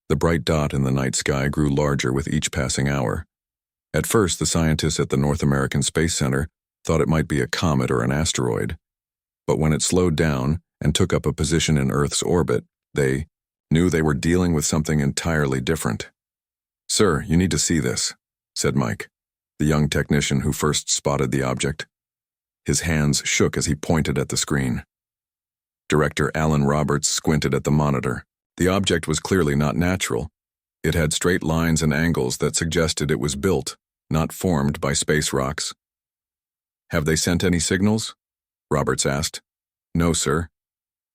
The bright dot in the night sky grew larger with each passing hour. At first, the scientists at the North American Space Center thought it might be a comet or an asteroid. But when it slowed down and took up a position in Earth's orbit, they knew they were dealing with something entirely different. "Sir, you need to see this," said Mike, the young technician who first spotted the object. His hands shook as he pointed at the screen. Director Alan Roberts squinted at the monitor. The object was clearly not natural. It had straight lines and angles that suggested it was built, not formed by space rocks. "Have they sent any signals?" Roberts asked. "No, sir.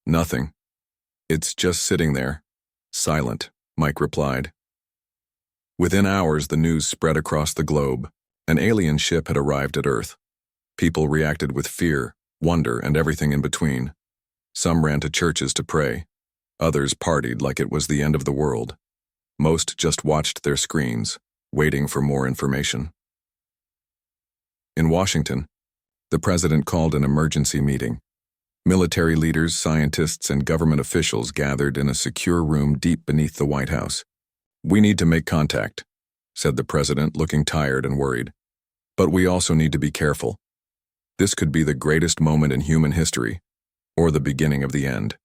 Nothing. It's just sitting there, silent," Mike replied. Within hours, the news spread across the globe. An alien ship had arrived at Earth. People reacted with fear, wonder, and everything in between. Some ran to churches to pray. Others partied like it was the end of the world. Most just watched their screens, waiting for more information. In Washington, the president called an emergency meeting. Military leaders, scientists, and government officials gathered in a secure room deep beneath the White House. "We need to make contact," said the president, looking tired and worried. "But we also need to be careful. This could be the greatest moment in human history, or the beginning of the end."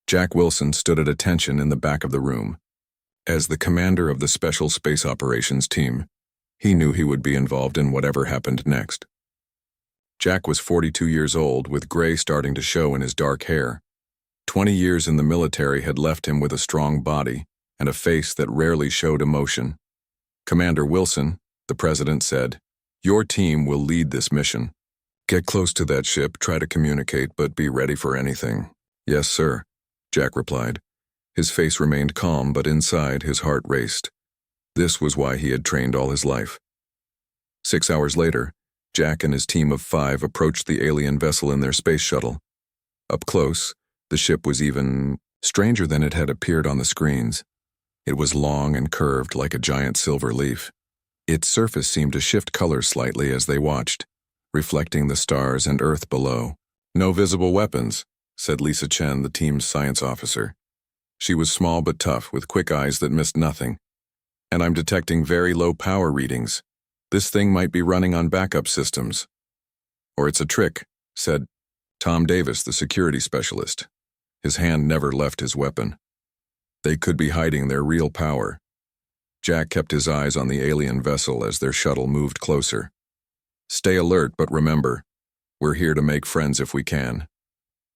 Jack Wilson stood at attention in the back of the room. As the commander of the Special Space Operations Team, he knew he would be involved in whatever happened next. Jack was 42 years old, with gray starting to show in his dark hair. 20 years in the military had left him with a strong body and a face that rarely showed emotion. "Commander Wilson," the president said, "your team will lead this mission. Get close to that ship, try to communicate, but be ready for anything." "Yes, sir," Jack replied. His face remained calm, but inside his heart raced. This was why he had trained all his life. 6 hours later, Jack and his team of 5 approached the alien vessel in their space shuttle. Up close, the ship was even stranger than it had appeared on the screens. It was long and curved like a giant silver leaf. Its surface seemed to shift colors slightly as they watched, reflecting the stars and Earth below. "No visible weapons," said Lisa Chen, the team's science officer. She was small but tough, with quick eyes that missed nothing. "And I'm detecting very low power readings. This thing might be running on backup systems." "Or it's a trick," said Tom Davis, the security specialist. His hand never left his weapon. "They could be hiding their real power." Jack kept his eyes on the alien vessel as their shuttle moved closer. "Stay alert, but remember, we're here to make friends if we can."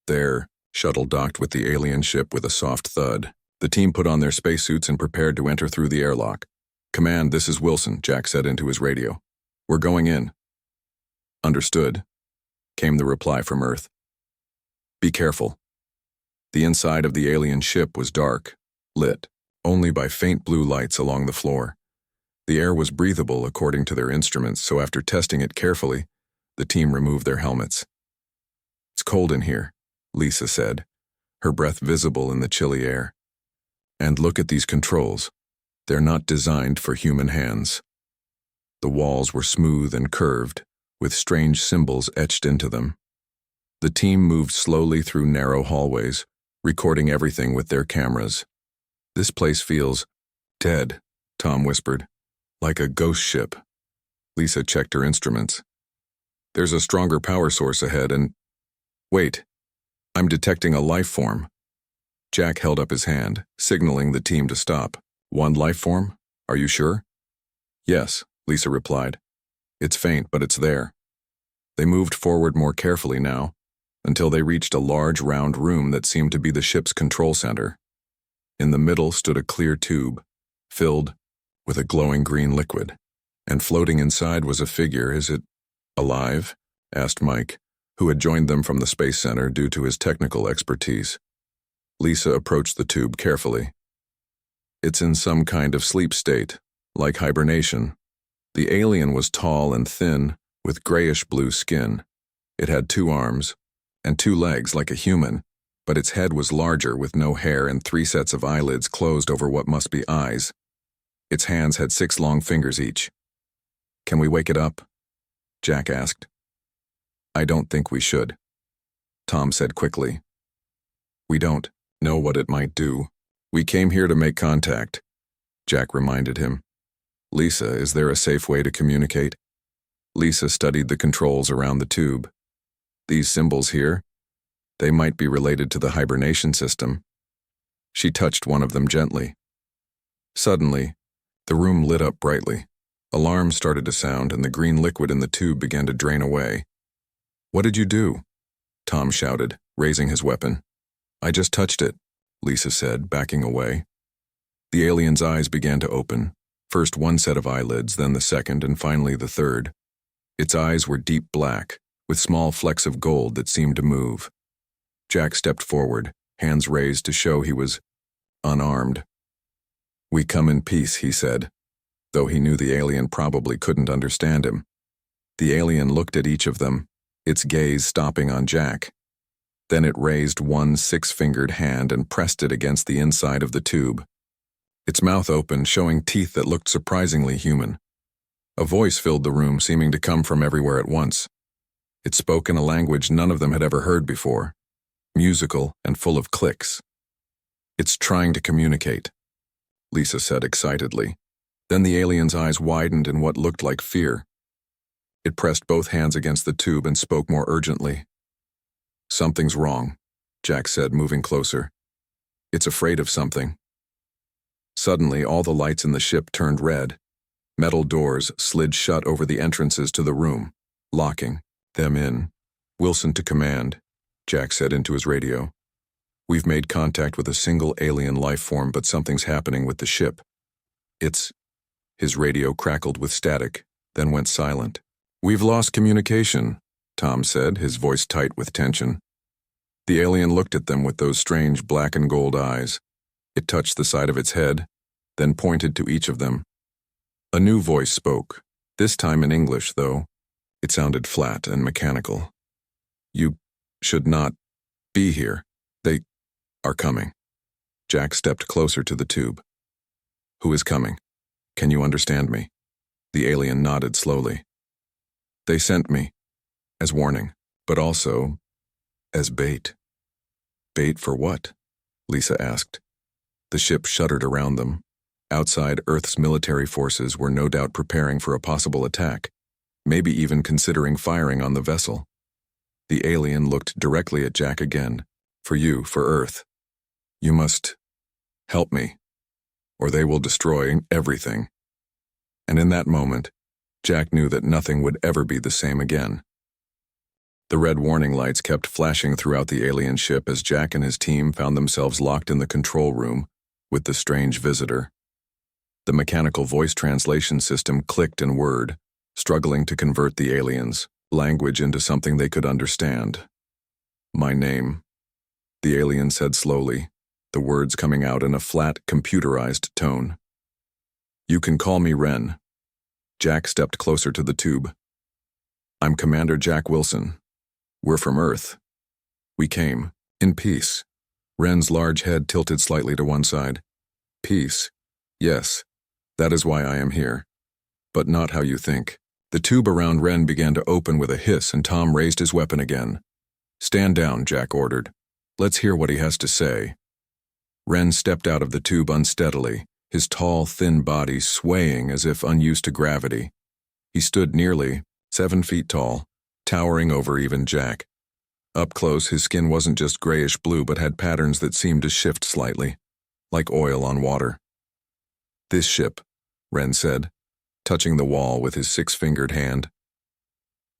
Their shuttle docked with the alien ship with a soft thud. The team put on their spacesuits and prepared to enter through the airlock. "Command, this is Wilson," Jack said into his radio. "We're going in." "Understood," came the reply from Earth. "Be careful." The inside of the alien ship was dark, lit only by faint blue lights along the floor. The air was breathable according to their instruments, so after testing it carefully, the team removed their helmets. "It's cold in here," Lisa said, her breath visible in the chilly air. "And look at these controls. They're not designed for human hands." The walls were smooth and curved, with strange symbols etched into them. The team moved slowly through narrow hallways, recording everything with their cameras. "This place feels dead," Tom whispered. "Like a ghost ship." Lisa checked her instruments. "There's a stronger power source ahead and... Wait, I'm detecting a life form." Jack held up his hand, signaling the team to stop. "One life form? Are you sure?" "Yes," Lisa replied. "It's faint, but it's there." They moved forward more carefully now, until they reached a large round room that seemed to be the ship's control center. In the middle stood a clear tube, filled with a glowing green liquid, and floating inside was a figure. "Is it alive?" asked Mike, who had joined them from the Space Center due to his technical expertise. Lisa approached the tube carefully. "It's in some kind of sleep state, like hibernation." The alien was tall and thin, with grayish-blue skin. It had 2 arms, and 2 legs like a human, but its head was larger with no hair and 3 sets of eyelids closed over what must be eyes. Its hands had 6 long fingers each. "Can we wake it up?" Jack asked. "I don't think we should," Tom said quickly. "We don't know what it might do. We came here to make contact, Jack reminded him. Lisa, is there a safe way to communicate? Lisa studied the controls around the tube. These symbols here, they might be related to the hibernation system. She touched one of them gently. Suddenly, the room lit up brightly. Alarms started to sound and the green liquid in the tube began to drain away. What did you do? Tom shouted, raising his weapon. I just touched it, Lisa said, backing away. The alien's eyes began to open, first one set of eyelids, then the second, and finally the third. Its eyes were deep black, with small flecks of gold that seemed to move. Jack stepped forward, hands raised to show he was unarmed. We come in peace, he said, though he knew the alien probably couldn't understand him. The alien looked at each of them, its gaze stopping on Jack. Then it raised one 6-fingered hand and pressed it against the inside of the tube. Its mouth opened, showing teeth that looked surprisingly human. A voice filled the room, seeming to come from everywhere at once. It spoke in a language none of them had ever heard before, musical and full of clicks. It's trying to communicate, Lisa said excitedly. Then the alien's eyes widened in what looked like fear. It pressed both hands against the tube and spoke more urgently. Something's wrong, Jack said, moving closer. It's afraid of something. Suddenly, all the lights in the ship turned red. Metal doors slid shut over the entrances to the room, locking them in. Wilson to command, Jack said into his radio. We've made contact with a single alien life form, but something's happening with the ship. His radio crackled with static, then went silent. We've lost communication, Tom said, his voice tight with tension. The alien looked at them with those strange black and gold eyes. It touched the side of its head, then pointed to each of them. A new voice spoke, this time in English, though. It sounded flat and mechanical. You should not be here. They are coming. Jack stepped closer to the tube. Who is coming? Can you understand me? The alien nodded slowly. They sent me, as warning, but also as bait. Bait for what? Lisa asked. The ship shuddered around them. Outside, Earth's military forces were no doubt preparing for a possible attack, maybe even considering firing on the vessel. The alien looked directly at Jack again. For you, for Earth. You must help me, or they will destroy everything. And in that moment, Jack knew that nothing would ever be the same again. The red warning lights kept flashing throughout the alien ship as Jack and his team found themselves locked in the control room with the strange visitor. The mechanical voice translation system clicked in word, struggling to convert the aliens' language into something they could understand. My name, the alien said slowly, the words coming out in a flat, computerized tone. You can call me Ren. Jack stepped closer to the tube. I'm Commander Jack Wilson. We're from Earth. We came, in peace. Ren's large head tilted slightly to one side. Peace. Yes, that is why I am here. But not how you think. The tube around Ren began to open with a hiss and Tom raised his weapon again. Stand down, Jack ordered. Let's hear what he has to say. Ren stepped out of the tube unsteadily, his tall, thin body swaying as if unused to gravity. He stood nearly 7 feet tall, towering over even Jack. Up close, his skin wasn't just grayish-blue but had patterns that seemed to shift slightly, like oil on water. This ship, Ren said, touching the wall with his 6-fingered hand.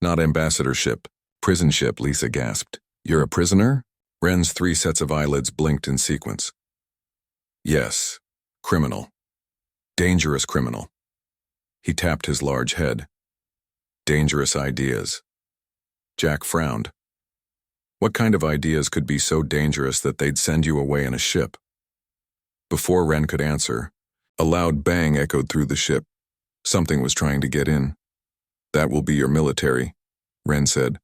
Not ambassador ship, prison ship, Lisa gasped. You're a prisoner? Ren's 3 sets of eyelids blinked in sequence. Yes, criminal. Dangerous criminal. He tapped his large head. Dangerous ideas. Jack frowned. What kind of ideas could be so dangerous that they'd send you away in a ship? Before Ren could answer, a loud bang echoed through the ship. Something was trying to get in. That will be your military, Ren said.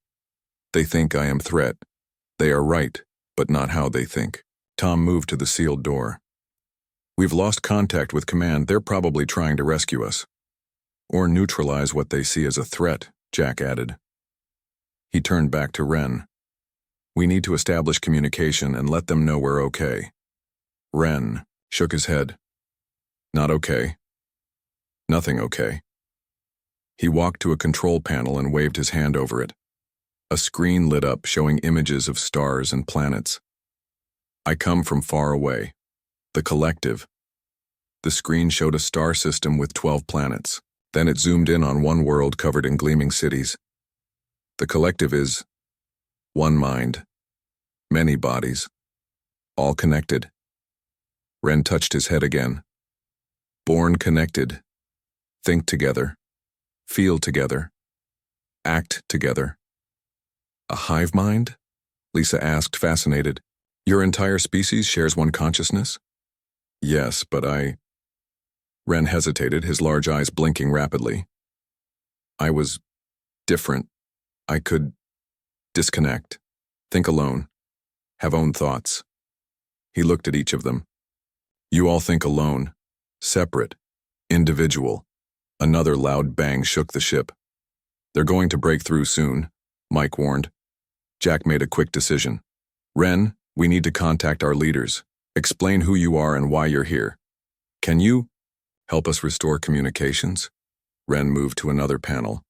They think I am threat. They are right, but not how they think. Tom moved to the sealed door. We've lost contact with command. They're probably trying to rescue us. Or neutralize what they see as a threat, Jack added. He turned back to Ren. We need to establish communication and let them know we're okay. Ren, shook his head. Not okay. Nothing okay. He walked to a control panel and waved his hand over it. A screen lit up showing images of stars and planets. I come from far away. The collective. The screen showed a star system with 12 planets. Then it zoomed in on one world covered in gleaming cities. The collective is one mind, many bodies, all connected. Ren touched his head again. Born connected. Think together. Feel together. Act together. A hive mind? Lisa asked, fascinated. Your entire species shares one consciousness? Yes, but Ren hesitated, his large eyes blinking rapidly. I was different. I could disconnect, think alone, have own thoughts. He looked at each of them. You all think alone, separate, individual. Another loud bang shook the ship. They're going to break through soon, Mike warned. Jack made a quick decision. Ren, we need to contact our leaders. Explain who you are and why you're here. Can you help us restore communications? Ren moved to another panel.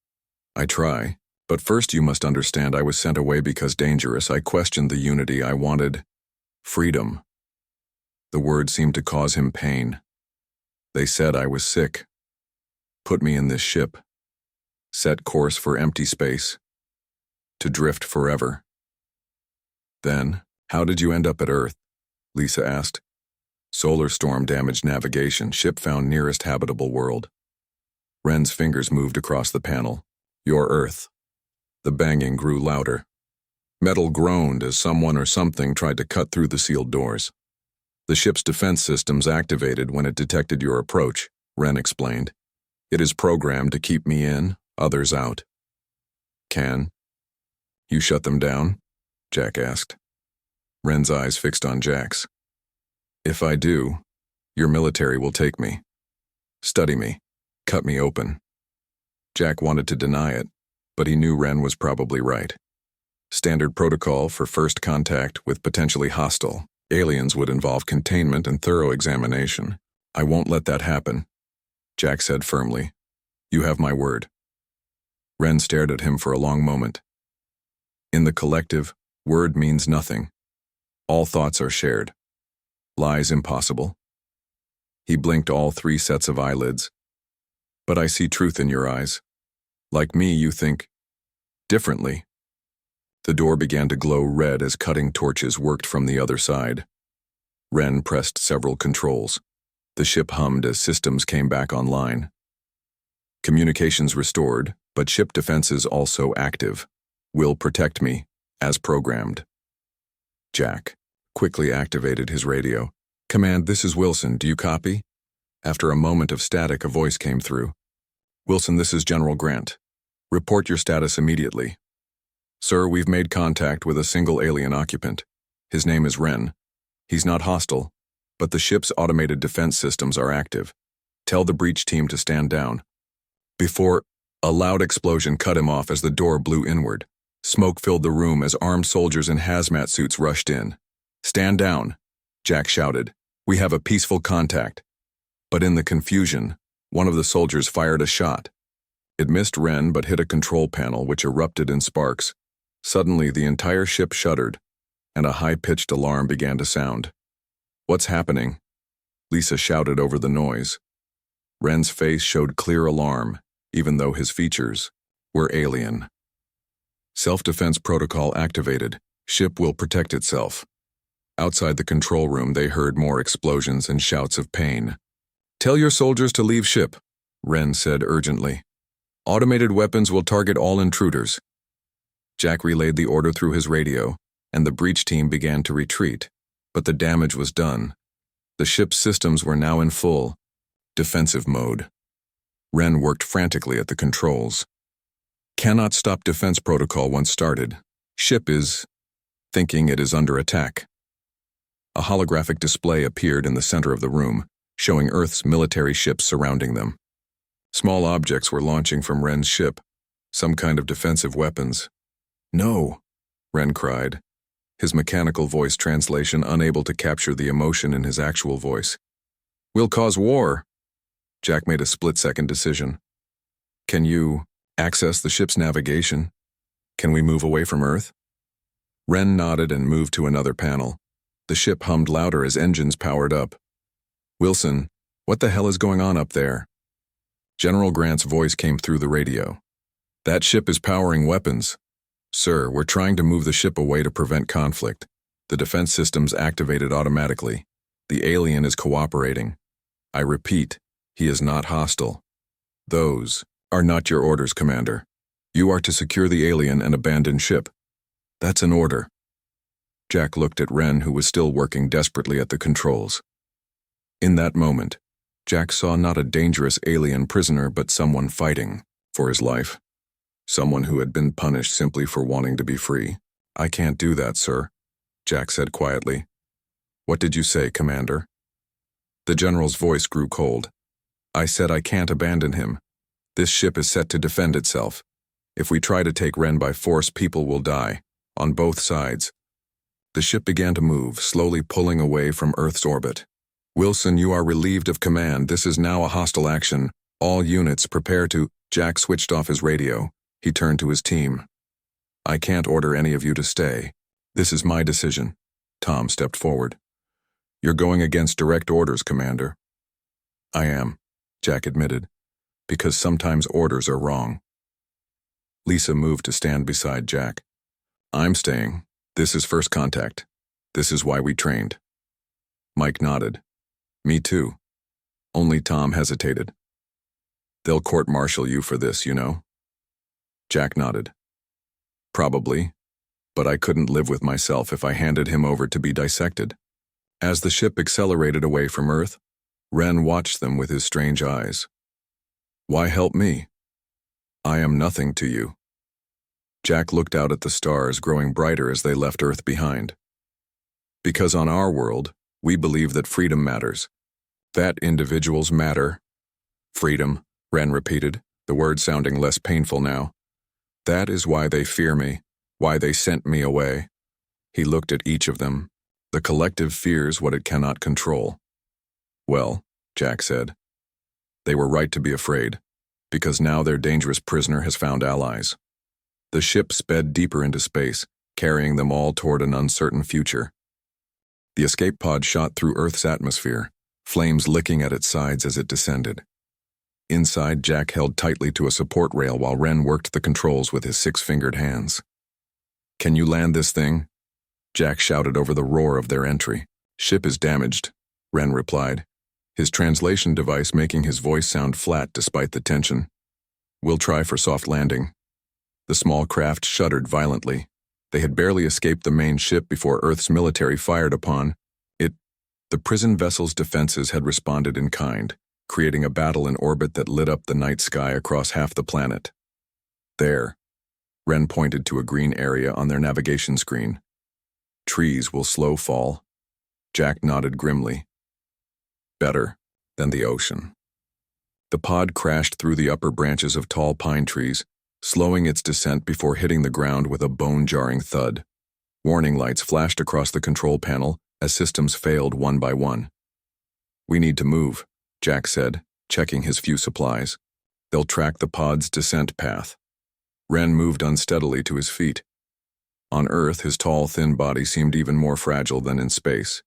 I try, but first you must understand I was sent away because dangerous. I questioned the unity I wanted. Freedom. The word seemed to cause him pain. They said I was sick. Put me in this ship. Set course for empty space. To drift forever. Then, how did you end up at Earth? Lisa asked. Solar storm damaged navigation. Ship found nearest habitable world. Ren's fingers moved across the panel. Your Earth. The banging grew louder. Metal groaned as someone or something tried to cut through the sealed doors. The ship's defense systems activated when it detected your approach, Ren explained. It is programmed to keep me in, others out. Can you shut them down? Jack asked. Ren's eyes fixed on Jack's. If I do, your military will take me. Study me. Cut me open. Jack wanted to deny it, but he knew Ren was probably right. Standard protocol for first contact with potentially hostile aliens would involve containment and thorough examination. I won't let that happen, Jack said firmly. You have my word. Ren stared at him for a long moment. In the collective, word means nothing. All thoughts are shared. Lies impossible. He blinked all 3 sets of eyelids. But I see truth in your eyes. Like me, you think differently. The door began to glow red as cutting torches worked from the other side. Ren pressed several controls. The ship hummed as systems came back online. Communications restored, but ship defenses also active. Will protect me, as programmed. Jack quickly activated his radio. Command, this is Wilson, do you copy? After a moment of static, a voice came through. Wilson, this is General Grant. Report your status immediately. Sir, we've made contact with a single alien occupant. His name is Ren. He's not hostile, but the ship's automated defense systems are active. Tell the breach team to stand down. Before, a loud explosion cut him off as the door blew inward. Smoke filled the room as armed soldiers in hazmat suits rushed in. Stand down, Jack shouted. We have a peaceful contact. But in the confusion, one of the soldiers fired a shot. It missed Ren but hit a control panel which erupted in sparks. Suddenly, the entire ship shuddered, and a high-pitched alarm began to sound. What's happening? Lisa shouted over the noise. Ren's face showed clear alarm, even though his features were alien. Self-defense protocol activated. Ship will protect itself. Outside the control room, they heard more explosions and shouts of pain. Tell your soldiers to leave ship, Ren said urgently. Automated weapons will target all intruders. Jack relayed the order through his radio, and the breach team began to retreat, but the damage was done. The ship's systems were now in full defensive mode. Ren worked frantically at the controls. Cannot stop defense protocol once started. Ship is thinking it is under attack. A holographic display appeared in the center of the room, showing Earth's military ships surrounding them. Small objects were launching from Ren's ship, some kind of defensive weapons. No, Ren cried, his mechanical voice translation unable to capture the emotion in his actual voice. We'll cause war. Jack made a split-second decision. Can you access the ship's navigation? Can we move away from Earth? Ren nodded and moved to another panel. The ship hummed louder as engines powered up. Wilson, what the hell is going on up there? General Grant's voice came through the radio. That ship is powering weapons. Sir, we're trying to move the ship away to prevent conflict. The defense systems activated automatically. The alien is cooperating. I repeat, he is not hostile. Those are not your orders, Commander. You are to secure the alien and abandon ship. That's an order. Jack looked at Ren, who was still working desperately at the controls. In that moment, Jack saw not a dangerous alien prisoner but someone fighting for his life. Someone who had been punished simply for wanting to be free. I can't do that, sir, Jack said quietly. What did you say, Commander? The general's voice grew cold. I said I can't abandon him. This ship is set to defend itself. If we try to take Ren by force, people will die, on both sides. The ship began to move, slowly pulling away from Earth's orbit. Wilson, you are relieved of command. This is now a hostile action. All units prepare to... Jack switched off his radio. He turned to his team. I can't order any of you to stay. This is my decision. Tom stepped forward. You're going against direct orders, Commander. I am, Jack admitted, because sometimes orders are wrong. Lisa moved to stand beside Jack. I'm staying. This is first contact. This is why we trained. Mike nodded. Me too. Only Tom hesitated. They'll court-martial you for this, you know? Jack nodded. Probably, but I couldn't live with myself if I handed him over to be dissected. As the ship accelerated away from Earth, Ren watched them with his strange eyes. Why help me? I am nothing to you. Jack looked out at the stars growing brighter as they left Earth behind. Because on our world, we believe that freedom matters. That individuals matter. Freedom, Ren repeated, the word sounding less painful now. That is why they fear me, why they sent me away. He looked at each of them. The collective fears what it cannot control. Well, Jack said, they were right to be afraid, because now their dangerous prisoner has found allies. The ship sped deeper into space, carrying them all toward an uncertain future. The escape pod shot through Earth's atmosphere, flames licking at its sides as it descended. Inside, Jack held tightly to a support rail while Ren worked the controls with his six-fingered hands. Can you land this thing? Jack shouted over the roar of their entry. Ship is damaged, Ren replied, his translation device making his voice sound flat despite the tension. We'll try for soft landing. The small craft shuddered violently. They had barely escaped the main ship before Earth's military fired upon it. The prison vessel's defenses had responded in kind, creating a battle in orbit that lit up the night sky across half the planet. There, Ren pointed to a green area on their navigation screen. Trees will slow fall. Jack nodded grimly. Better than the ocean. The pod crashed through the upper branches of tall pine trees, slowing its descent before hitting the ground with a bone-jarring thud. Warning lights flashed across the control panel as systems failed one by one. We need to move, Jack said, checking his few supplies. They'll track the pod's descent path. Ren moved unsteadily to his feet. On Earth, his tall, thin body seemed even more fragile than in space.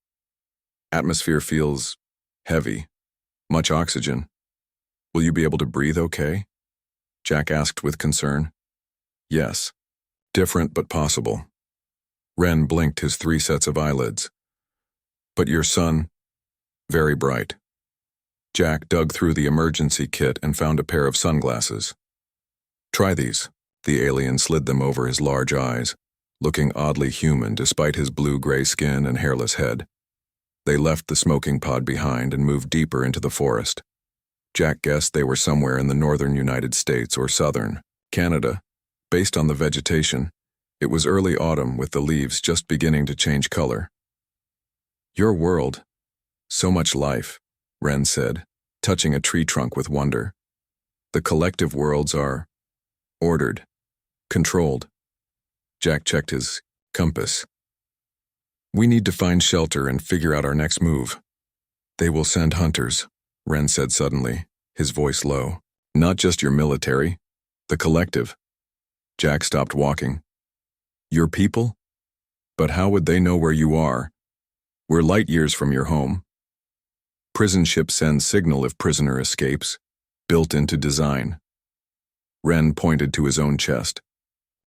Atmosphere feels heavy. Much oxygen. Will you be able to breathe okay? Jack asked with concern. Yes. Different but possible. Ren blinked his 3 sets of eyelids. But your son? Very bright. Jack dug through the emergency kit and found a pair of sunglasses. Try these. The alien slid them over his large eyes, looking oddly human despite his blue-gray skin and hairless head. They left the smoking pod behind and moved deeper into the forest. Jack guessed they were somewhere in the northern United States or southern Canada. Based on the vegetation, it was early autumn with the leaves just beginning to change color. Your world. So much life, Ren said, touching a tree trunk with wonder. The collective worlds are ordered, controlled. Jack checked his compass. We need to find shelter and figure out our next move. They will send hunters, Ren said suddenly, his voice low. Not just your military, the collective. Jack stopped walking. Your people? But how would they know where you are? We're light years from your home. Prison ship sends signal if prisoner escapes, built into design. Ren pointed to his own chest.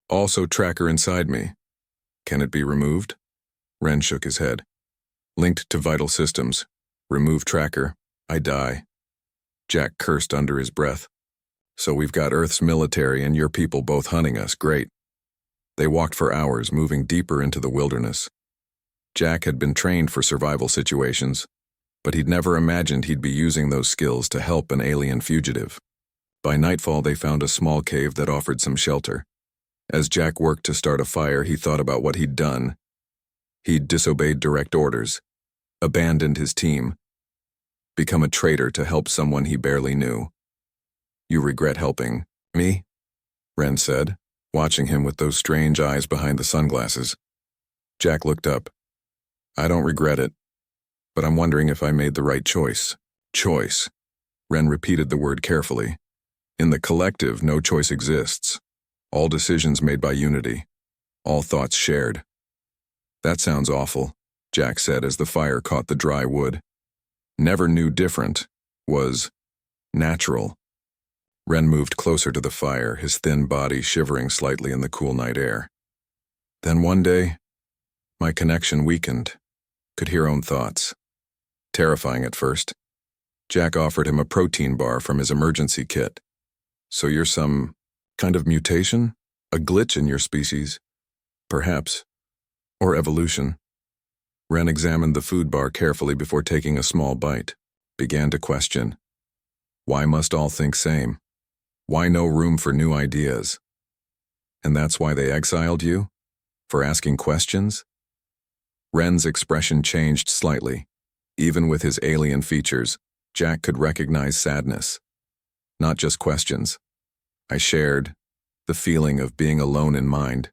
Also tracker inside me. Can it be removed? Ren shook his head. Linked to vital systems. Remove tracker. I die. Jack cursed under his breath. So we've got Earth's military and your people both hunting us. Great. They walked for hours, moving deeper into the wilderness. Jack had been trained for survival situations, but he'd never imagined he'd be using those skills to help an alien fugitive. By nightfall, they found a small cave that offered some shelter. As Jack worked to start a fire, he thought about what he'd done. He'd disobeyed direct orders, abandoned his team, become a traitor to help someone he barely knew. You regret helping me? Ren said, watching him with those strange eyes behind the sunglasses. Jack looked up. I don't regret it, but I'm wondering if I made the right choice. Choice. Ren repeated the word carefully. In the collective, no choice exists. All decisions made by unity. All thoughts shared. That sounds awful, Jack said as the fire caught the dry wood. Never knew different was natural. Ren moved closer to the fire, his thin body shivering slightly in the cool night air. Then one day, my connection weakened, could hear own thoughts. Terrifying at first. Jack offered him a protein bar from his emergency kit. So you're some kind of mutation? A glitch in your species? Perhaps. Or evolution. Ren examined the food bar carefully before taking a small bite. Began to question. Why must all think same? Why no room for new ideas? And that's why they exiled you? For asking questions? Ren's expression changed slightly. Even with his alien features, Jack could recognize sadness. Not just questions. I shared the feeling of being alone in mind.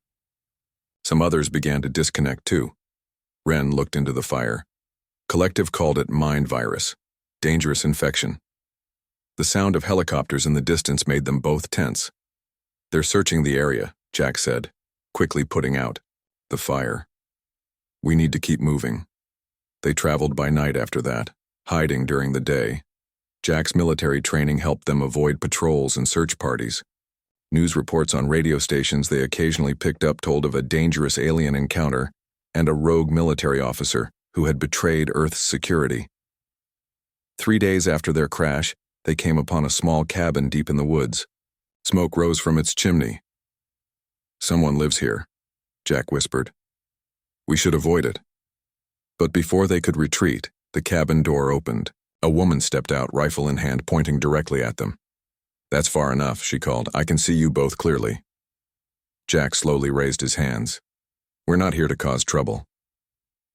Some others began to disconnect too. Ren looked into the fire. Collective called it mind virus, dangerous infection. The sound of helicopters in the distance made them both tense. They're searching the area, Jack said, quickly putting out the fire. We need to keep moving. They traveled by night after that, hiding during the day. Jack's military training helped them avoid patrols and search parties. News reports on radio stations they occasionally picked up told of a dangerous alien encounter and a rogue military officer who had betrayed Earth's security. 3 days after their crash, they came upon a small cabin deep in the woods. Smoke rose from its chimney. Someone lives here, Jack whispered. We should avoid it. But before they could retreat, the cabin door opened. A woman stepped out, rifle in hand, pointing directly at them. That's far enough, she called. I can see you both clearly. Jack slowly raised his hands. We're not here to cause trouble.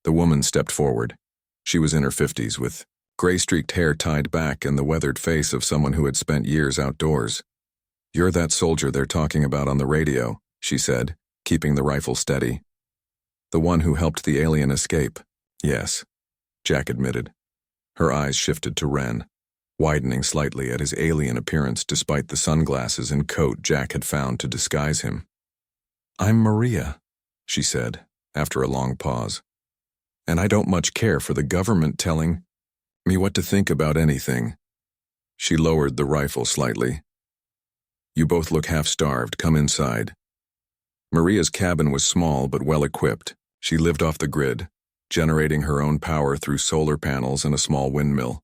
The woman stepped forward. She was in her 50s, with gray-streaked hair tied back and the weathered face of someone who had spent years outdoors. You're that soldier they're talking about on the radio, she said, keeping the rifle steady. The one who helped the alien escape. Yes, Jack admitted. Her eyes shifted to Ren, widening slightly at his alien appearance despite the sunglasses and coat Jack had found to disguise him. I'm Maria, she said, after a long pause. And I don't much care for the government telling me what to think about anything. She lowered the rifle slightly. You both look half-starved. Come inside. Maria's cabin was small but well-equipped. She lived off the grid, generating her own power through solar panels and a small windmill.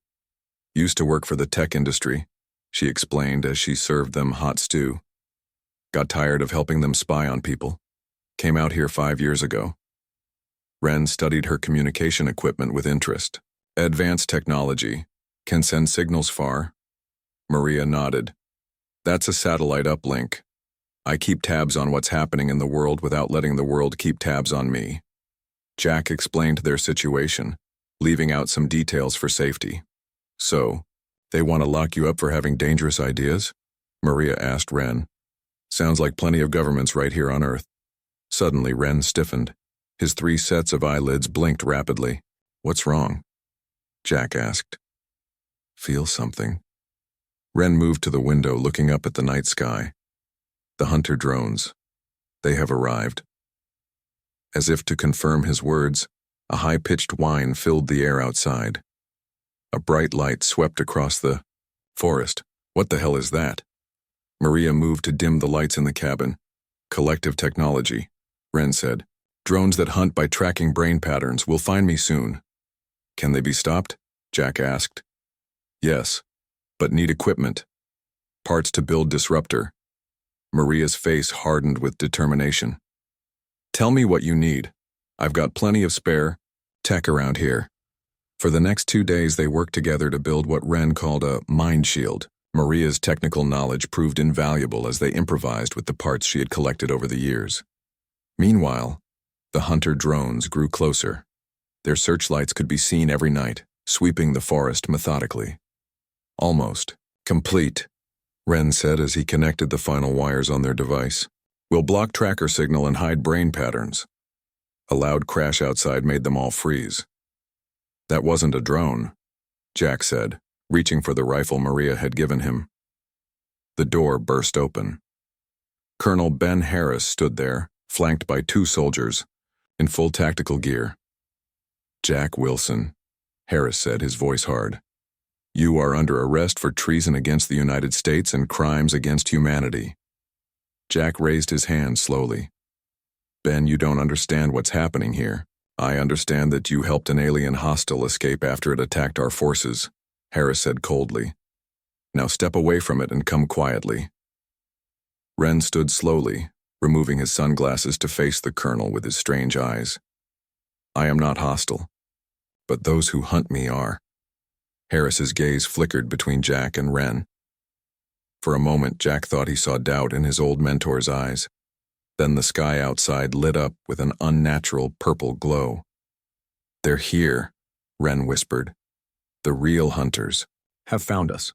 Used to work for the tech industry, she explained as she served them hot stew. Got tired of helping them spy on people. Came out here 5 years ago. Ren studied her communication equipment with interest. Advanced technology. Can send signals far. Maria nodded. That's a satellite uplink. I keep tabs on what's happening in the world without letting the world keep tabs on me. Jack explained their situation, leaving out some details for safety. So, they want to lock you up for having dangerous ideas? Maria asked Ren. Sounds like plenty of governments right here on Earth. Suddenly, Ren stiffened. His 3 sets of eyelids blinked rapidly. What's wrong? Jack asked. Feel something. Ren moved to the window, looking up at the night sky. The hunter drones. They have arrived. As if to confirm his words, a high-pitched whine filled the air outside. A bright light swept across the forest. What the hell is that? Maria moved to dim the lights in the cabin. Collective technology, Ren said. Drones that hunt by tracking brain patterns will find me soon. Can they be stopped? Jack asked. Yes, but need equipment. Parts to build disruptor. Maria's face hardened with determination. Tell me what you need. I've got plenty of spare tech around here. For the next 2 days they worked together to build what Ren called a mind shield. Maria's technical knowledge proved invaluable as they improvised with the parts she had collected over the years. Meanwhile, the hunter drones grew closer. Their searchlights could be seen every night, sweeping the forest methodically. Almost complete, Ren said as he connected the final wires on their device. We'll block tracker signal and hide brain patterns. A loud crash outside made them all freeze. That wasn't a drone, Jack said, reaching for the rifle Maria had given him. The door burst open. Colonel Ben Harris stood there, flanked by 2 soldiers, in full tactical gear. Jack Wilson, Harris said, his voice hard. You are under arrest for treason against the United States and crimes against humanity. Jack raised his hand slowly. Ben, you don't understand what's happening here. I understand that you helped an alien hostile escape after it attacked our forces, Harris said coldly. Now step away from it and come quietly. Ren stood slowly, removing his sunglasses to face the colonel with his strange eyes. I am not hostile, but those who hunt me are. Harris's gaze flickered between Jack and Ren. For a moment, Jack thought he saw doubt in his old mentor's eyes. Then the sky outside lit up with an unnatural purple glow. They're here, Ren whispered. The real hunters have found us.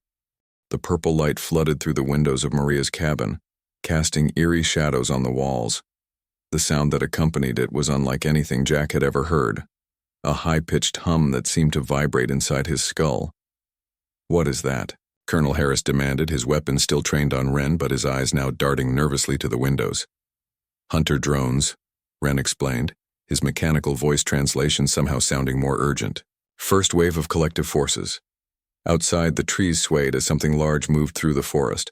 The purple light flooded through the windows of Maria's cabin, casting eerie shadows on the walls. The sound that accompanied it was unlike anything Jack had ever heard, a high-pitched hum that seemed to vibrate inside his skull. What is that? Colonel Harris demanded, his weapon still trained on Ren, but his eyes now darting nervously to the windows. Hunter drones, Ren explained, his mechanical voice translation somehow sounding more urgent. First wave of collective forces. Outside, the trees swayed as something large moved through the forest.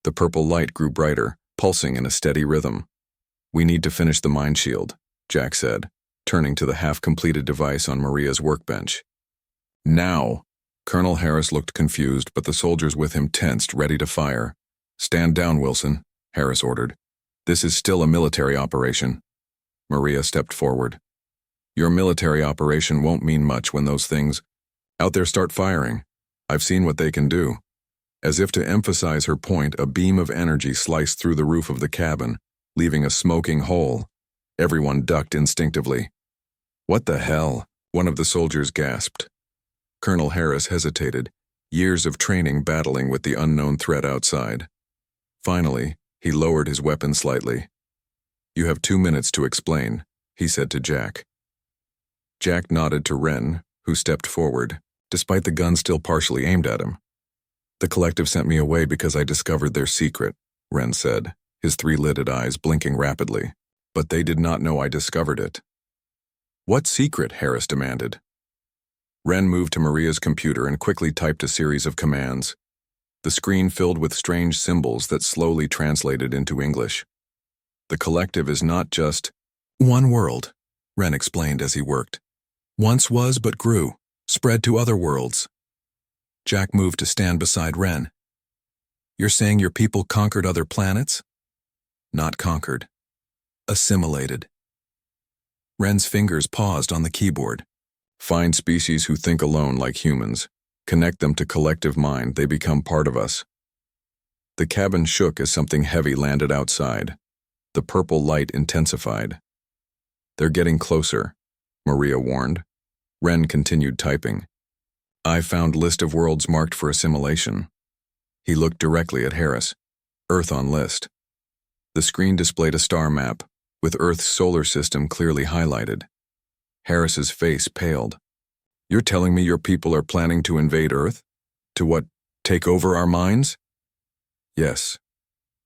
The purple light grew brighter, pulsing in a steady rhythm. We need to finish the mind shield, Jack said, turning to the half-completed device on Maria's workbench. Now! Colonel Harris looked confused, but the soldiers with him tensed, ready to fire. Stand down, Wilson, Harris ordered. This is still a military operation. Maria stepped forward. Your military operation won't mean much when those things out there start firing. I've seen what they can do. As if to emphasize her point, a beam of energy sliced through the roof of the cabin, leaving a smoking hole. Everyone ducked instinctively. What the hell? One of the soldiers gasped. Colonel Harris hesitated, years of training battling with the unknown threat outside. Finally, he lowered his weapon slightly. You have 2 minutes to explain, he said to Jack. Jack nodded to Ren, who stepped forward, despite the gun still partially aimed at him. The collective sent me away because I discovered their secret, Ren said, his 3-lidded eyes blinking rapidly. But they did not know I discovered it. What secret? Harris demanded. Ren moved to Maria's computer and quickly typed a series of commands. The screen filled with strange symbols that slowly translated into English. The collective is not just one world, Ren explained as he worked. Once was but grew, spread to other worlds. Jack moved to stand beside Ren. You're saying your people conquered other planets? Not conquered. Assimilated. Ren's fingers paused on the keyboard. Find species who think alone like humans. Connect them to collective mind, they become part of us. The cabin shook as something heavy landed outside. The purple light intensified. They're getting closer, Maria warned. Ren continued typing. I found list of worlds marked for assimilation. He looked directly at Harris. Earth on list. The screen displayed a star map, with Earth's solar system clearly highlighted. Harris's face paled. You're telling me your people are planning to invade Earth? To what, take over our minds? Yes,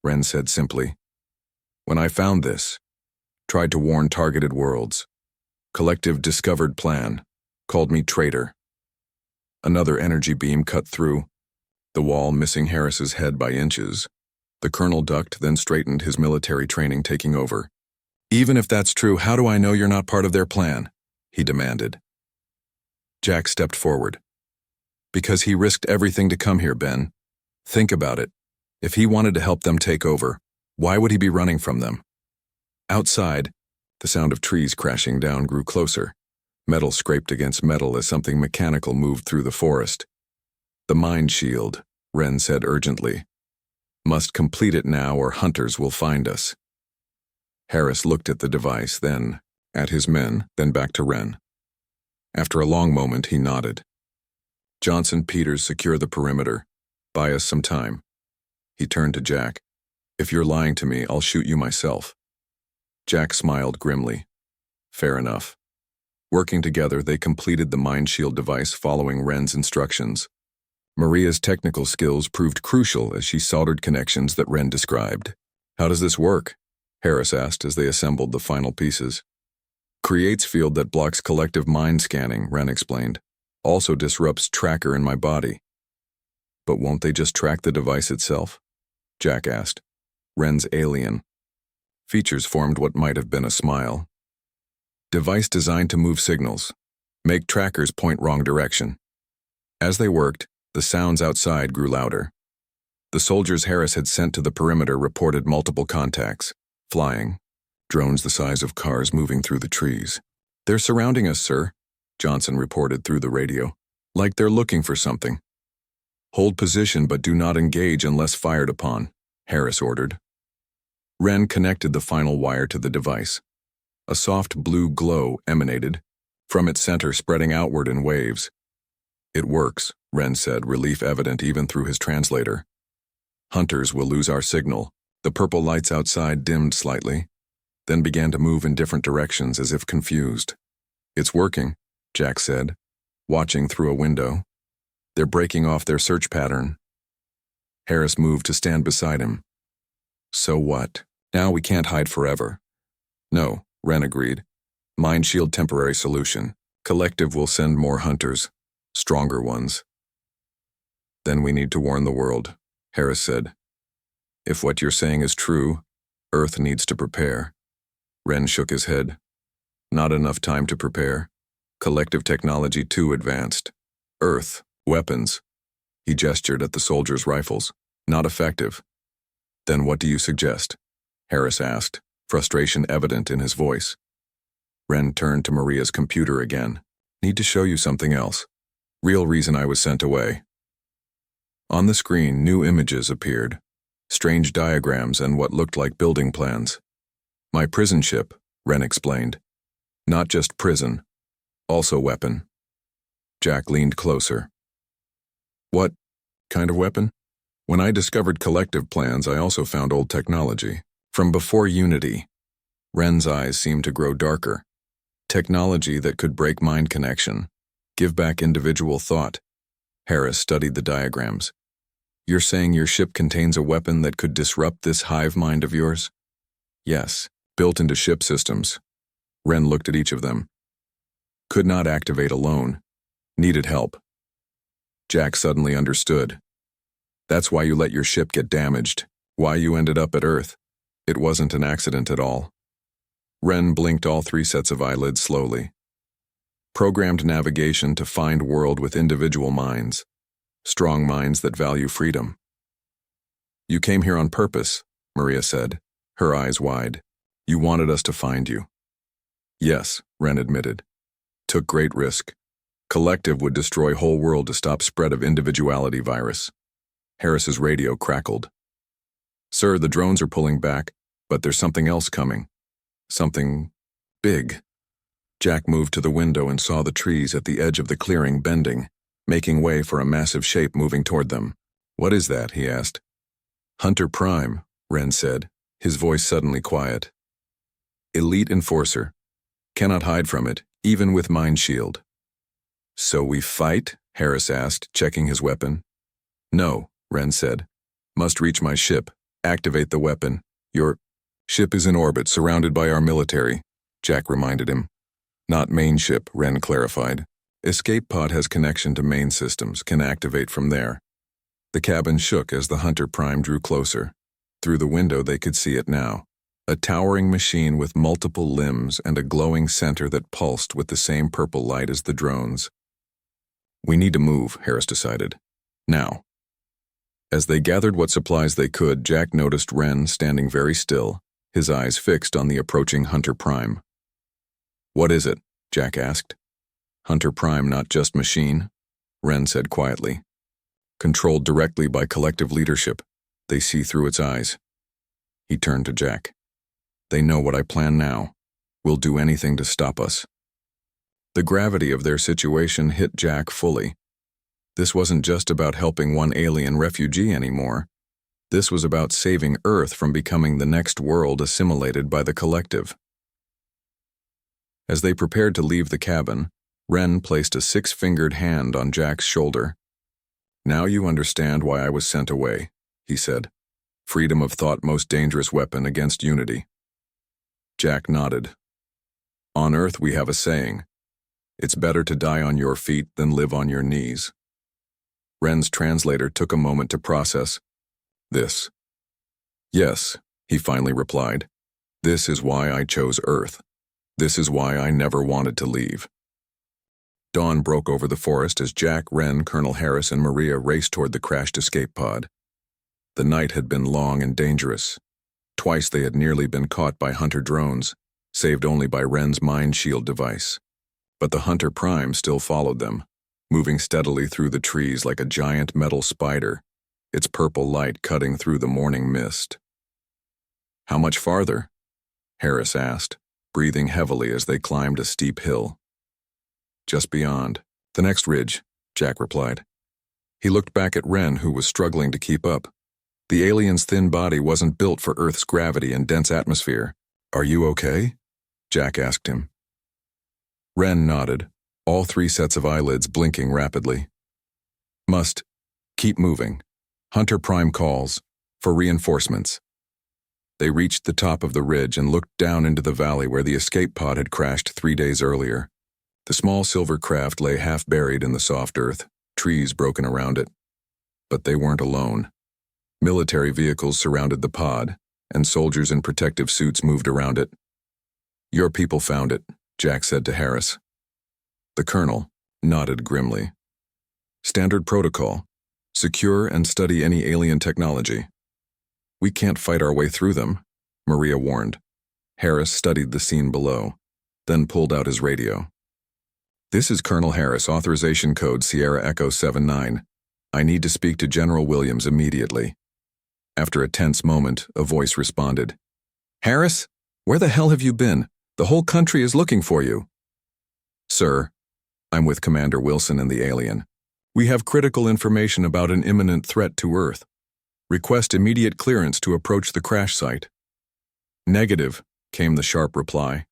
Ren said simply. When I found this, tried to warn targeted worlds, collective discovered plan, called me traitor. Another energy beam cut through, the wall missing Harris's head by inches. The colonel ducked, then straightened, his military training taking over. Even if that's true, how do I know you're not part of their plan? He demanded. Jack stepped forward. Because he risked everything to come here, Ben. Think about it. If he wanted to help them take over, why would he be running from them? Outside, the sound of trees crashing down grew closer. Metal scraped against metal as something mechanical moved through the forest. The mind shield, Ren said urgently. Must complete it now or hunters will find us. Harris looked at the device, then at his men, then back to Ren. After a long moment, he nodded. Johnson, Peters, secure the perimeter. Buy us some time. He turned to Jack. If you're lying to me, I'll shoot you myself. Jack smiled grimly. Fair enough. Working together, they completed the mind shield device following Ren's instructions. Maria's technical skills proved crucial as she soldered connections that Ren described. How does this work? Harris asked as they assembled the final pieces. Creates field that blocks collective mind scanning, Ren explained. Also disrupts tracker in my body. But won't they just track the device itself? Jack asked. Ren's alien. Features formed what might have been a smile. Device designed to move signals. Make trackers point wrong direction. As they worked, the sounds outside grew louder. The soldiers Harris had sent to the perimeter reported multiple contacts. Flying. Drones the size of cars moving through the trees. They're surrounding us, sir, Johnson reported through the radio. Like they're looking for something. Hold position but do not engage unless fired upon, Harris ordered. Ren connected the final wire to the device. A soft blue glow emanated, from its center spreading outward in waves. It works, Ren said, relief evident even through his translator. Hunters will lose our signal. The purple lights outside dimmed slightly, then began to move in different directions as if confused. It's working, Jack said, watching through a window. They're breaking off their search pattern. Harris moved to stand beside him. So what? Now we can't hide forever. No, Ren agreed. Mind shield temporary solution. Collective will send more hunters. Stronger ones. Then we need to warn the world, Harris said. If what you're saying is true, Earth needs to prepare. Ren shook his head. Not enough time to prepare. Collective technology too advanced. Earth, weapons. He gestured at the soldiers' rifles. Not effective. Then what do you suggest? Harris asked, frustration evident in his voice. Ren turned to Maria's computer again. Need to show you something else. Real reason I was sent away. On the screen, new images appeared. Strange diagrams and what looked like building plans. My prison ship, Ren explained. Not just prison, also weapon. Jack leaned closer. What kind of weapon? When I discovered collective plans, I also found old technology. From before Unity. Ren's eyes seemed to grow darker. Technology that could break mind connection. Give back individual thought. Harris studied the diagrams. You're saying your ship contains a weapon that could disrupt this hive mind of yours? Yes, built into ship systems. Ren looked at each of them. Could not activate alone. Needed help. Jack suddenly understood. That's why you let your ship get damaged. Why you ended up at Earth. It wasn't an accident at all. Ren blinked all three sets of eyelids slowly. Programmed navigation to find world with individual minds. Strong minds that value freedom. You came here on purpose, Maria said, her eyes wide. You wanted us to find you. Yes, Ren admitted. Took great risk. Collective would destroy whole world to stop spread of individuality virus. Harris's radio crackled. Sir, the drones are pulling back, but there's something else coming. Something big. Jack moved to the window and saw the trees at the edge of the clearing bending, making way for a massive shape moving toward them. What is that? He asked. Hunter Prime, Ren said, his voice suddenly quiet. Elite enforcer. Cannot hide from it, even with mind shield. So we fight? Harris asked, checking his weapon. No, Wren said. Must reach my ship. Activate the weapon. Your ship is in orbit, surrounded by our military, Jack reminded him. Not main ship, Wren clarified. Escape pod has connection to main systems, can activate from there. The cabin shook as the Hunter Prime drew closer. Through the window they could see it now. A towering machine with multiple limbs and a glowing center that pulsed with the same purple light as the drones. We need to move, Harris decided. Now. As they gathered what supplies they could, Jack noticed Wren standing very still, his eyes fixed on the approaching Hunter Prime. What is it? Jack asked. Hunter Prime, not just machine, Wren said quietly. Controlled directly by collective leadership, they see through its eyes. He turned to Jack. They know what I plan now. Will do anything to stop us. The gravity of their situation hit Jack fully. This wasn't just about helping one alien refugee anymore. This was about saving Earth from becoming the next world assimilated by the collective. As they prepared to leave the cabin, Wren placed a six-fingered hand on Jack's shoulder. Now you understand why I was sent away, he said. Freedom of thought most dangerous weapon against unity. Jack nodded. On Earth we have a saying. It's better to die on your feet than live on your knees. Wren's translator took a moment to process this. Yes, he finally replied. This is why I chose Earth. This is why I never wanted to leave. Dawn broke over the forest as Jack, Wren, Colonel Harris, and Maria raced toward the crashed escape pod. The night had been long and dangerous. Twice they had nearly been caught by Hunter drones, saved only by Wren's mind shield device. But the Hunter Prime still followed them, moving steadily through the trees like a giant metal spider, its purple light cutting through the morning mist. How much farther? Harris asked, breathing heavily as they climbed a steep hill. Just beyond. The next ridge, Jack replied. He looked back at Wren, who was struggling to keep up. The alien's thin body wasn't built for Earth's gravity and dense atmosphere. Are you okay? Jack asked him. Wren nodded, all three sets of eyelids blinking rapidly. Must keep moving. Hunter Prime calls for reinforcements. They reached the top of the ridge and looked down into the valley where the escape pod had crashed 3 days earlier. The small silver craft lay half buried in the soft earth, trees broken around it. But they weren't alone. Military vehicles surrounded the pod, and soldiers in protective suits moved around it. Your people found it, Jack said to Harris. The colonel nodded grimly. Standard protocol. Secure and study any alien technology. We can't fight our way through them, Maria warned. Harris studied the scene below, then pulled out his radio. This is Colonel Harris, authorization code Sierra Echo 79. I need to speak to General Williams immediately. After a tense moment, a voice responded. Harris, where the hell have you been? The whole country is looking for you. Sir, I'm with Commander Wilson and the alien. We have critical information about an imminent threat to Earth. Request immediate clearance to approach the crash site. Negative, came the sharp reply.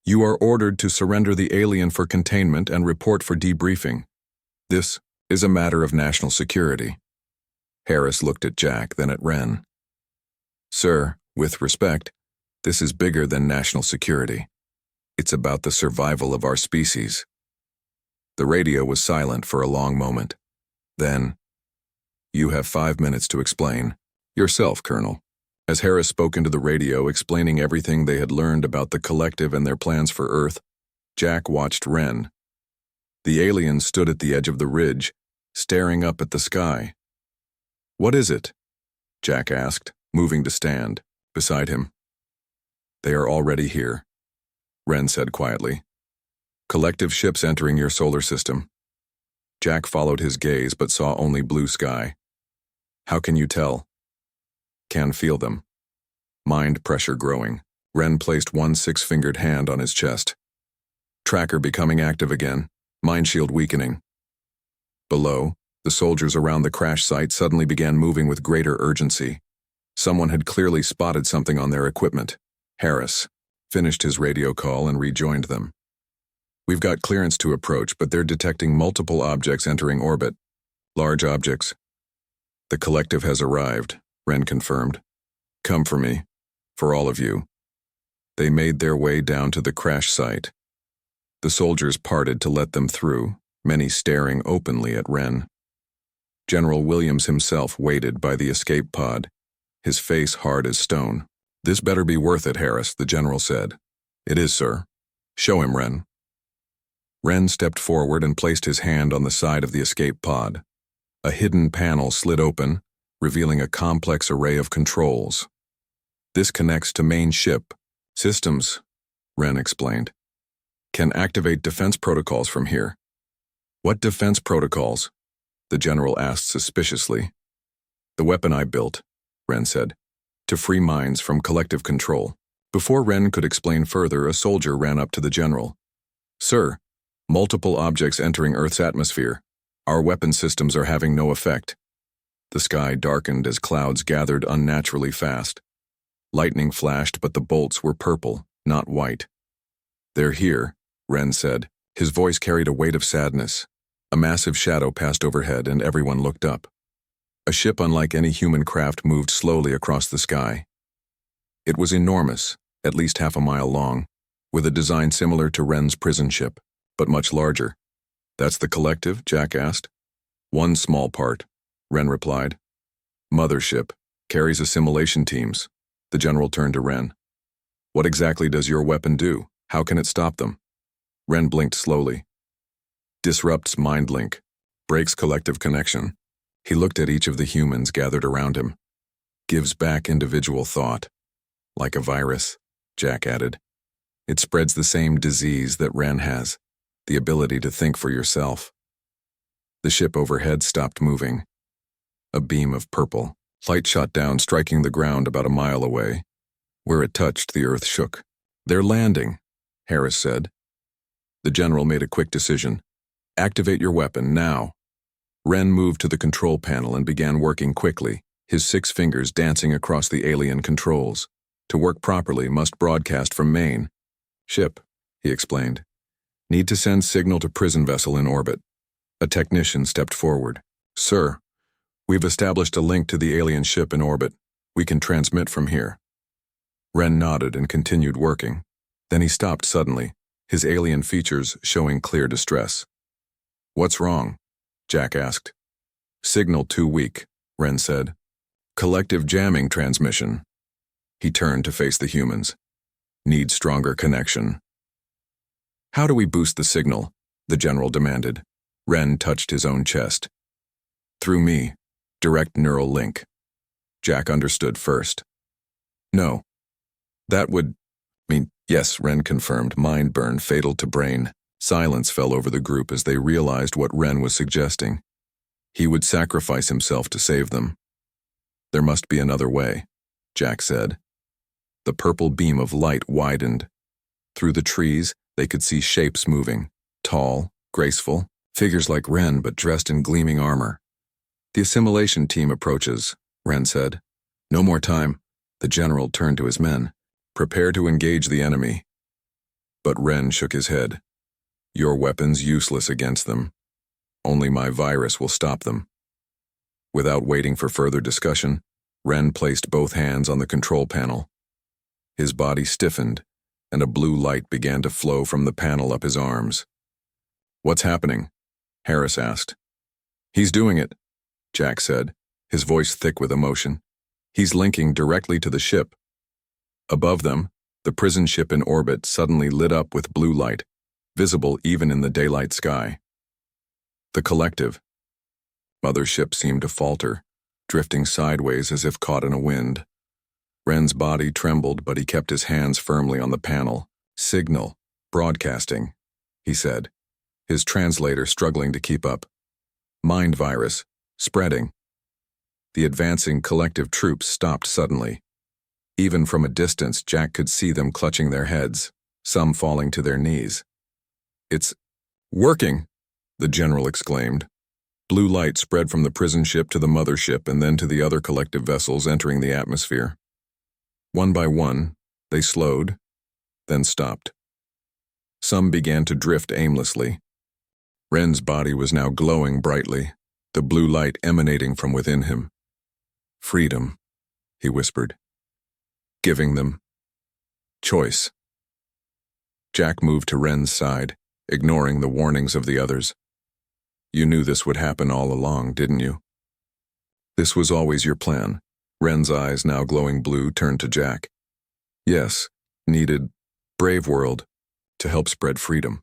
You are ordered to surrender the alien for containment and report for debriefing. This is a matter of national security. Harris looked at Jack, then at Wren. Sir, with respect, this is bigger than national security. It's about the survival of our species. The radio was silent for a long moment. Then, you have 5 minutes to explain. Yourself, Colonel. As Harris spoke into the radio explaining everything they had learned about the collective and their plans for Earth, Jack watched Wren. The alien stood at the edge of the ridge, staring up at the sky. What is it? Jack asked, moving to stand beside him. They are already here, Wren said quietly. Collective ships entering your solar system. Jack followed his gaze but saw only blue sky. How can you tell? Can feel them. Mind pressure growing. Wren placed one six-fingered hand on his chest. Tracker becoming active again. Mind shield weakening. Below, the soldiers around the crash site suddenly began moving with greater urgency. Someone had clearly spotted something on their equipment. Harris finished his radio call and rejoined them. We've got clearance to approach, but they're detecting multiple objects entering orbit. Large objects. The collective has arrived, Ren confirmed. Come for me. For all of you. They made their way down to the crash site. The soldiers parted to let them through, many staring openly at Ren. General Williams himself waited by the escape pod, his face hard as stone. This better be worth it, Harris, the general said. It is, sir. Show him, Ren. Ren stepped forward and placed his hand on the side of the escape pod. A hidden panel slid open, revealing a complex array of controls. This connects to main ship. Systems, Ren explained. Can activate defense protocols from here. What defense protocols? The general asked suspiciously. The weapon I built, Ren said, to free minds from collective control. Before Ren could explain further, a soldier ran up to the general. Sir, multiple objects entering Earth's atmosphere. Our weapon systems are having no effect. The sky darkened as clouds gathered unnaturally fast. Lightning flashed, but the bolts were purple, not white. They're here, Ren said. His voice carried a weight of sadness. A massive shadow passed overhead and everyone looked up. A ship unlike any human craft moved slowly across the sky. It was enormous, at least half a mile long, with a design similar to Ren's prison ship, but much larger. That's the collective? Jack asked. One small part, Ren replied. Mothership, carries assimilation teams. The general turned to Ren. What exactly does your weapon do? How can it stop them? Ren blinked slowly. Disrupts mind link. Breaks collective connection. He looked at each of the humans gathered around him. Gives back individual thought. Like a virus, Jack added. It spreads the same disease that Ren has, the ability to think for yourself. The ship overhead stopped moving. A beam of purple light shot down, striking the ground about a mile away. Where it touched, the earth shook. They're landing, Harris said. The general made a quick decision. Activate your weapon, now. Ren moved to the control panel and began working quickly, his 6 fingers dancing across the alien controls. To work properly, must broadcast from main. Ship, he explained. Need to send signal to prison vessel in orbit. A technician stepped forward. Sir, we've established a link to the alien ship in orbit. We can transmit from here. Ren nodded and continued working. Then he stopped suddenly, his alien features showing clear distress. What's wrong? Jack asked. Signal too weak, Ren said. Collective jamming transmission. He turned to face the humans. Need stronger connection. How do we boost the signal? The general demanded. Ren touched his own chest. Through me. Direct neural link. Jack understood first. No. That would mean, yes, Ren confirmed, mind burn fatal to brain. Silence fell over the group as they realized what Ren was suggesting. He would sacrifice himself to save them. There must be another way, Jack said. The purple beam of light widened. Through the trees, they could see shapes moving, tall, graceful, figures like Ren but dressed in gleaming armor. The assimilation team approaches, Ren said. No more time. The general turned to his men. Prepare to engage the enemy. But Ren shook his head. Your weapon's useless against them. Only my virus will stop them. Without waiting for further discussion, Ren placed both hands on the control panel. His body stiffened, and a blue light began to flow from the panel up his arms. What's happening? Harris asked. He's doing it, Jack said, his voice thick with emotion. He's linking directly to the ship. Above them, the prison ship in orbit suddenly lit up with blue light, visible even in the daylight sky. The collective. Mothership seemed to falter, drifting sideways as if caught in a wind. Ren's body trembled, but he kept his hands firmly on the panel. Signal, broadcasting, he said, his translator struggling to keep up. Mind virus, spreading. The advancing collective troops stopped suddenly. Even from a distance, Jack could see them clutching their heads, some falling to their knees. It's working, the general exclaimed. Blue light spread from the prison ship to the mothership and then to the other collective vessels entering the atmosphere. One by one, they slowed, then stopped. Some began to drift aimlessly. Ren's body was now glowing brightly, the blue light emanating from within him. Freedom, he whispered. Giving them choice. Jack moved to Ren's side, ignoring the warnings of the others. You knew this would happen all along, didn't you? This was always your plan. Ren's eyes, now glowing blue, turned to Jack. Yes, needed, brave world, to help spread freedom.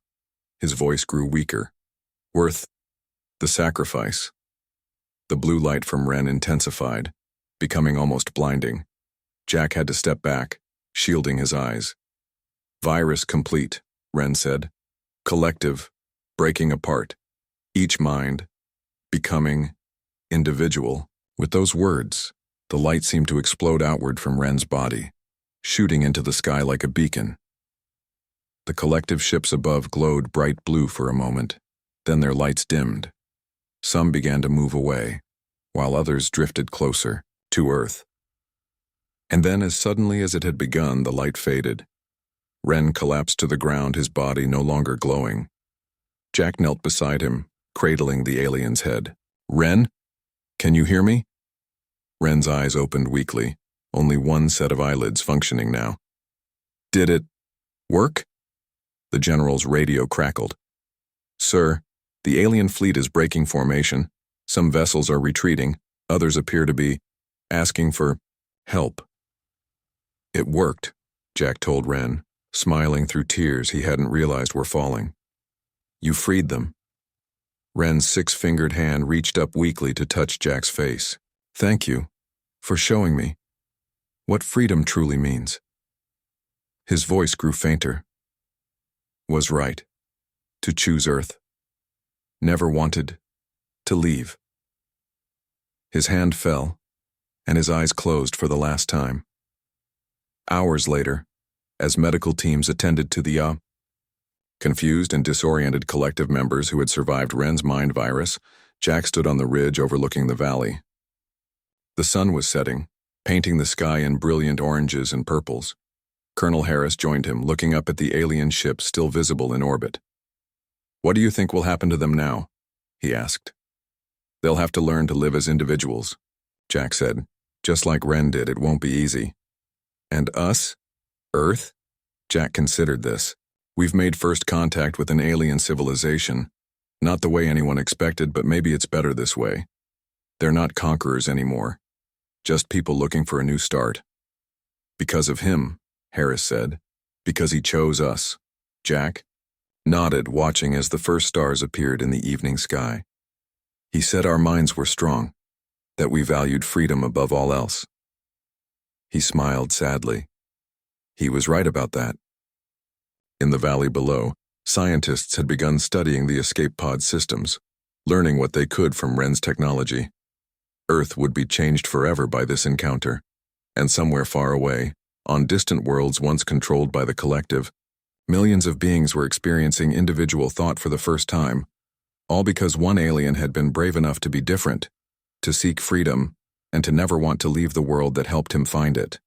His voice grew weaker. Worth the sacrifice. The blue light from Ren intensified, becoming almost blinding. Jack had to step back, shielding his eyes. Virus complete, Ren said. Collective, breaking apart. Each mind, becoming individual. With those words, the light seemed to explode outward from Ren's body, shooting into the sky like a beacon. The collective ships above glowed bright blue for a moment, then their lights dimmed. Some began to move away, while others drifted closer, to Earth. And then, as suddenly as it had begun, the light faded. Ren collapsed to the ground, his body no longer glowing. Jack knelt beside him, cradling the alien's head. Ren? Can you hear me? Ren's eyes opened weakly, only one set of eyelids functioning now. Did it work? The general's radio crackled. Sir, the alien fleet is breaking formation. Some vessels are retreating. Others appear to be asking for help. It worked, Jack told Ren, smiling through tears he hadn't realized were falling. You freed them. Ren's six-fingered hand reached up weakly to touch Jack's face. Thank you for showing me what freedom truly means. His voice grew fainter. Was right to choose Earth. Never wanted to leave. His hand fell, and his eyes closed for the last time. Hours later, as medical teams attended to the confused and disoriented collective members who had survived Ren's mind virus, Jack stood on the ridge overlooking the valley. The sun was setting, painting the sky in brilliant oranges and purples. Colonel Harris joined him, looking up at the alien ship still visible in orbit. What do you think will happen to them now? He asked. They'll have to learn to live as individuals, Jack said. Just like Ren did, it won't be easy. And us? Earth? Jack considered this. We've made first contact with an alien civilization. Not the way anyone expected, but maybe it's better this way. They're not conquerors anymore. Just people looking for a new start. Because of him, Harris said. Because he chose us. Jack nodded, watching as the first stars appeared in the evening sky. He said our minds were strong, that we valued freedom above all else. He smiled sadly. He was right about that. In the valley below, scientists had begun studying the escape pod systems, learning what they could from Ren's technology. Earth would be changed forever by this encounter, and somewhere far away, on distant worlds once controlled by the collective, millions of beings were experiencing individual thought for the first time, all because one alien had been brave enough to be different, to seek freedom, and to never want to leave the world that helped him find it.